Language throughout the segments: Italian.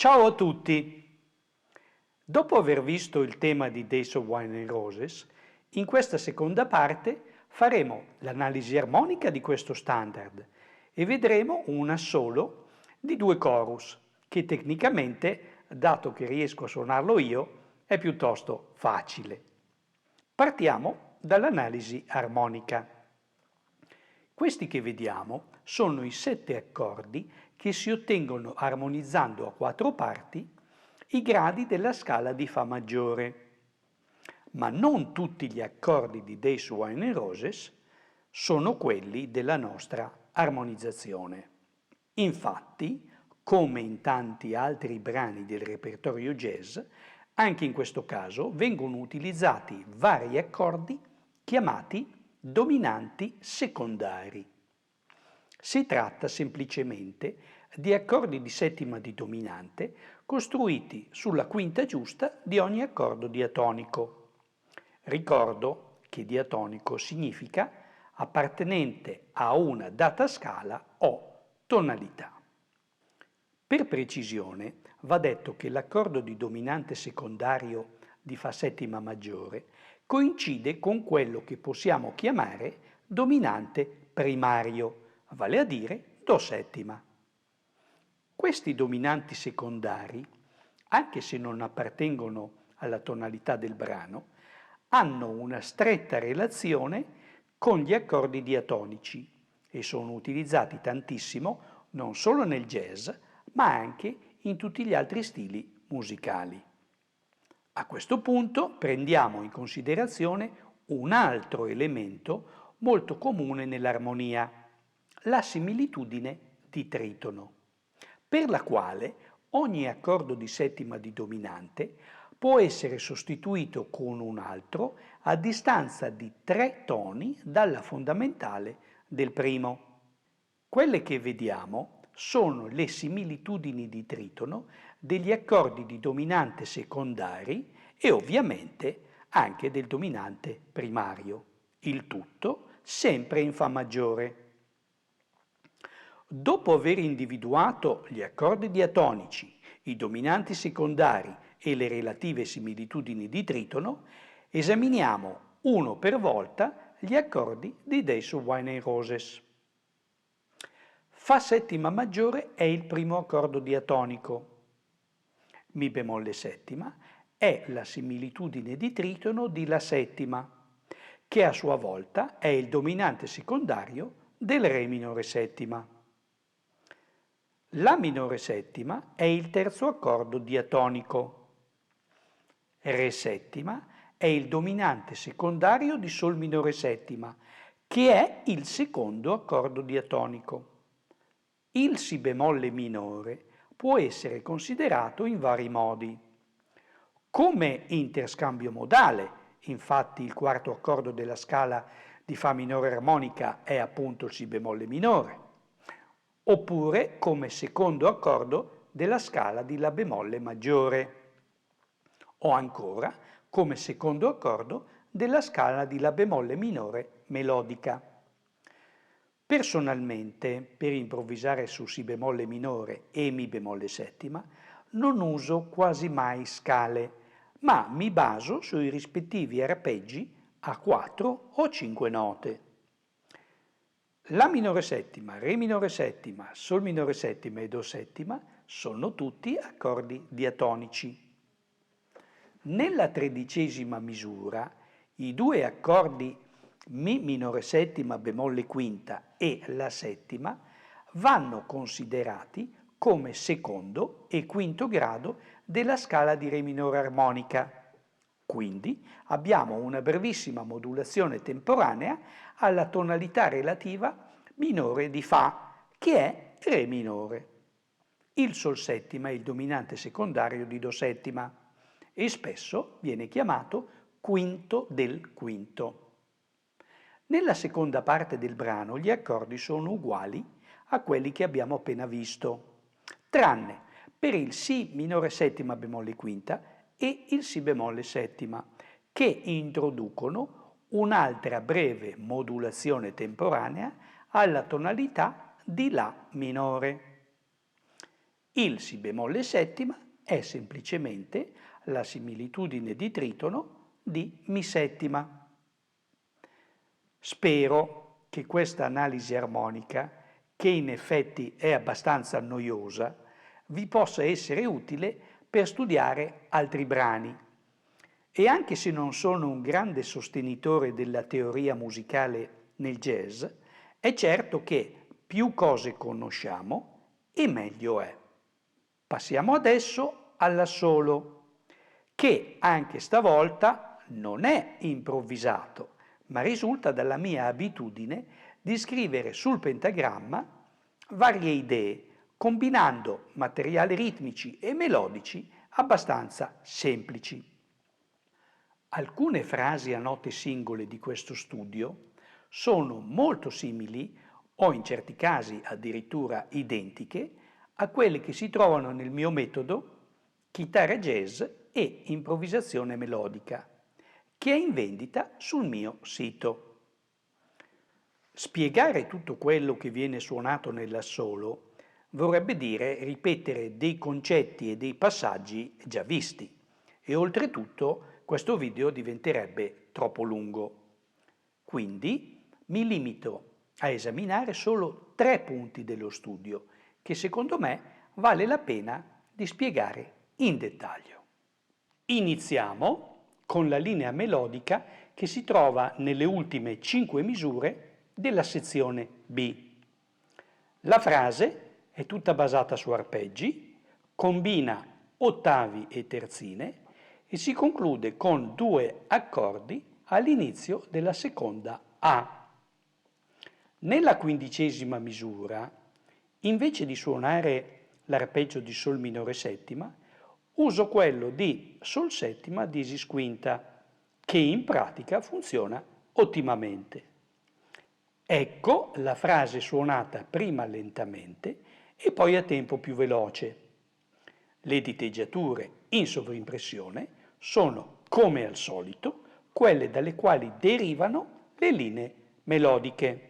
Ciao a tutti! Dopo aver visto il tema di Days of Wine and Roses, in questa seconda parte faremo l'analisi armonica di questo standard e vedremo un assolo di due chorus, che tecnicamente, dato che riesco a suonarlo io, è piuttosto facile. Partiamo dall'analisi armonica. Questi che vediamo sono i 7 accordi che si ottengono armonizzando a 4 parti i gradi della scala di Fa maggiore. Ma non tutti gli accordi di Days, Wine and Roses sono quelli della nostra armonizzazione. Infatti, come in tanti altri brani del repertorio jazz, anche in questo caso vengono utilizzati vari accordi chiamati dominanti secondari. Si tratta semplicemente di accordi di settima di dominante costruiti sulla quinta giusta di ogni accordo diatonico. Ricordo che diatonico significa appartenente a una data scala o tonalità. Per precisione va detto che l'accordo di dominante secondario di Fa settima maggiore coincide con quello che possiamo chiamare dominante primario, vale a dire Do settima. Questi dominanti secondari, anche se non appartengono alla tonalità del brano, hanno una stretta relazione con gli accordi diatonici e sono utilizzati tantissimo non solo nel jazz, ma anche in tutti gli altri stili musicali. A questo punto prendiamo in considerazione un altro elemento molto comune nell'armonia, la similitudine di tritono, per la quale ogni accordo di settima di dominante può essere sostituito con un altro a distanza di 3 toni dalla fondamentale del primo. Quelle che vediamo sono le similitudini di tritono degli accordi di dominante secondari e ovviamente anche del dominante primario, il tutto sempre in Fa maggiore. Dopo aver individuato gli accordi diatonici, i dominanti secondari e le relative similitudini di tritono, esaminiamo uno per volta gli accordi di Days of Wine and Roses. Fa settima maggiore è il primo accordo diatonico. Mi bemolle settima è la similitudine di tritono di La settima, che a sua volta è il dominante secondario del Re minore settima. La minore settima è il terzo accordo diatonico. Re settima è il dominante secondario di Sol minore settima, che è il secondo accordo diatonico. Il Si bemolle minore può essere considerato in vari modi. Come interscambio modale, infatti il quarto accordo della scala di Fa minore armonica è appunto il Si bemolle minore, oppure come secondo accordo della scala di La bemolle maggiore, o ancora come secondo accordo della scala di La bemolle minore melodica. Personalmente, per improvvisare su Si bemolle minore e Mi bemolle settima, non uso quasi mai scale, ma mi baso sui rispettivi arpeggi a 4 o 5 note. La minore settima, Re minore settima, Sol minore settima e Do settima sono tutti accordi diatonici. Nella 13ª misura, i due accordi Mi minore settima bemolle quinta e La settima vanno considerati come secondo e quinto grado della scala di Re minore armonica. Quindi abbiamo una brevissima modulazione temporanea alla tonalità relativa minore di Fa, che è Re minore. Il Sol settima è il dominante secondario di Do settima e spesso viene chiamato quinto del quinto. Nella seconda parte del brano gli accordi sono uguali a quelli che abbiamo appena visto, tranne per il Si minore settima bemolle quinta e il Si bemolle settima, che introducono un'altra breve modulazione temporanea alla tonalità di La minore. Il Si bemolle settima è semplicemente la similitudine di tritono di Mi settima. Spero che questa analisi armonica, che in effetti è abbastanza noiosa, vi possa essere utile per studiare altri brani. E anche se non sono un grande sostenitore della teoria musicale nel jazz, è certo che più cose conosciamo e meglio è. Passiamo adesso all'assolo, che anche stavolta non è improvvisato, ma risulta dalla mia abitudine di scrivere sul pentagramma varie idee, combinando materiali ritmici e melodici abbastanza semplici. Alcune frasi a note singole di questo studio sono molto simili o in certi casi addirittura identiche a quelle che si trovano nel mio metodo Chitarra jazz e improvvisazione melodica, che è in vendita sul mio sito. Spiegare tutto quello che viene suonato nell'assolo vorrebbe dire ripetere dei concetti e dei passaggi già visti e oltretutto questo video diventerebbe troppo lungo. Quindi mi limito a esaminare solo 3 punti dello studio che secondo me vale la pena di spiegare in dettaglio. Iniziamo con la linea melodica che si trova nelle ultime 5 misure della sezione B. La frase è tutta basata su arpeggi, combina ottavi e terzine e si conclude con 2 accordi all'inizio della seconda A. Nella 15ª misura, invece di suonare l'arpeggio di Sol minore settima, uso quello di Sol settima diesis quinta, che in pratica funziona ottimamente. Ecco la frase suonata prima lentamente e poi a tempo più veloce. Le diteggiature in sovrimpressione sono, come al solito, quelle dalle quali derivano le linee melodiche.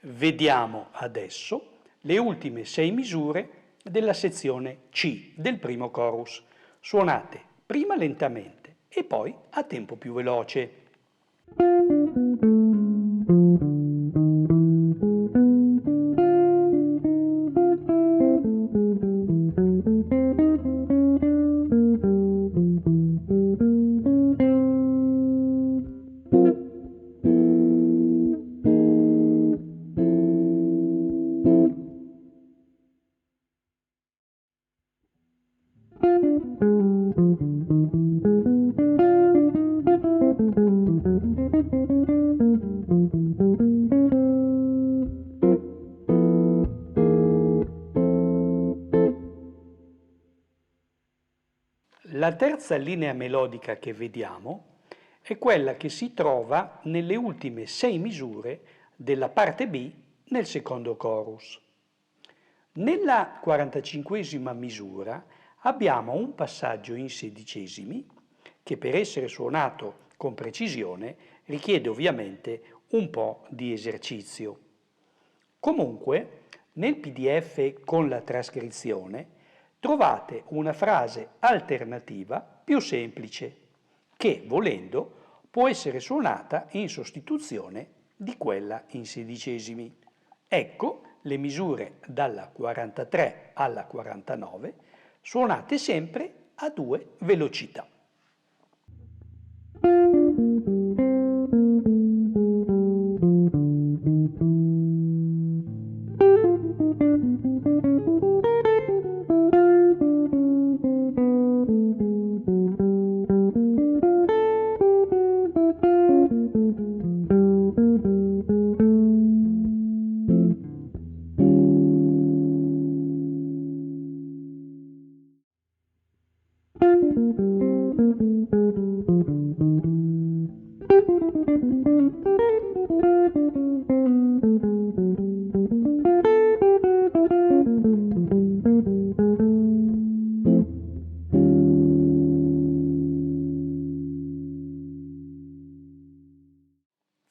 Vediamo adesso le ultime 6 misure della sezione C del primo chorus, suonate prima lentamente e poi a tempo più veloce. La terza linea melodica che vediamo è quella che si trova nelle ultime 6 misure della parte B nel secondo chorus. Nella 45esima misura abbiamo un passaggio in sedicesimi che per essere suonato con precisione richiede ovviamente un po' di esercizio. Comunque, nel PDF con la trascrizione trovate una frase alternativa più semplice che, volendo, può essere suonata in sostituzione di quella in sedicesimi. Ecco le misure dalla 43 alla 49 suonate sempre a 2 velocità.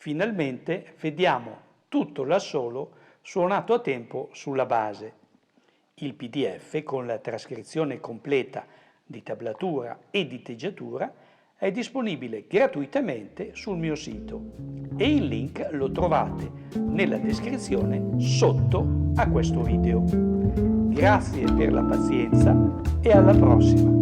Finalmente vediamo tutto l'assolo suonato a tempo sulla base. Il PDF con la trascrizione completa di tablatura e diteggiatura è disponibile gratuitamente sul mio sito e il link lo trovate nella descrizione sotto a questo video. Grazie per la pazienza e alla prossima!